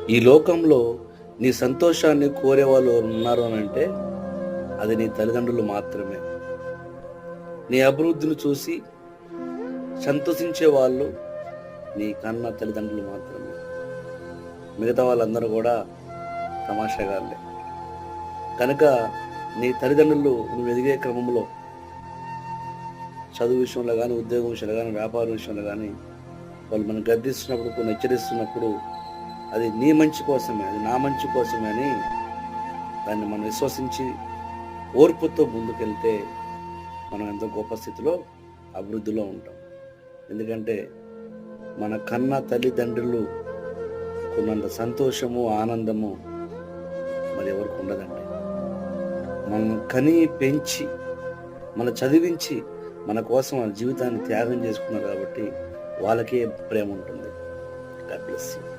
ఈ లోకంలో నీ సంతోషాన్ని కోరేవాళ్ళు ఉన్నారు అని అంటే అది నీ తల్లిదండ్రులు మాత్రమే. నీ అభివృద్ధిని చూసి సంతోషించే వాళ్ళు నీ కన్న తల్లిదండ్రులు మాత్రమే. మిగతా వాళ్ళందరూ కూడా తమాషాగాళ్ళే. కనుక నీ తల్లిదండ్రులు నువ్వు ఎదిగే క్రమంలో చదువు విషయంలో కానీ, ఉద్యోగం విషయంలో కానీ, వ్యాపారం విషయంలో కానీ వాళ్ళు మనం గద్దిస్తున్నప్పుడు, కొన్ని హెచ్చరిస్తున్నప్పుడు అది నీ మంచి కోసమే, అది నా మంచి కోసమే అని దాన్ని మనం విశ్వసించి ఓర్పుతో ముందుకెళ్తే మనం ఎంతో గొప్ప స్థితిలో అభివృద్ధిలో ఉంటాం. ఎందుకంటే మన కన్న తల్లిదండ్రులు కొన్నంత సంతోషము, ఆనందము మరి ఎవరికి ఉండదండి. మనం కని పెంచి, మన చదివించి, మన కోసం వాళ్ళ జీవితాన్ని త్యాగం చేసుకున్నారు కాబట్టి వాళ్ళకే ప్రేమ ఉంటుంది. God bless you.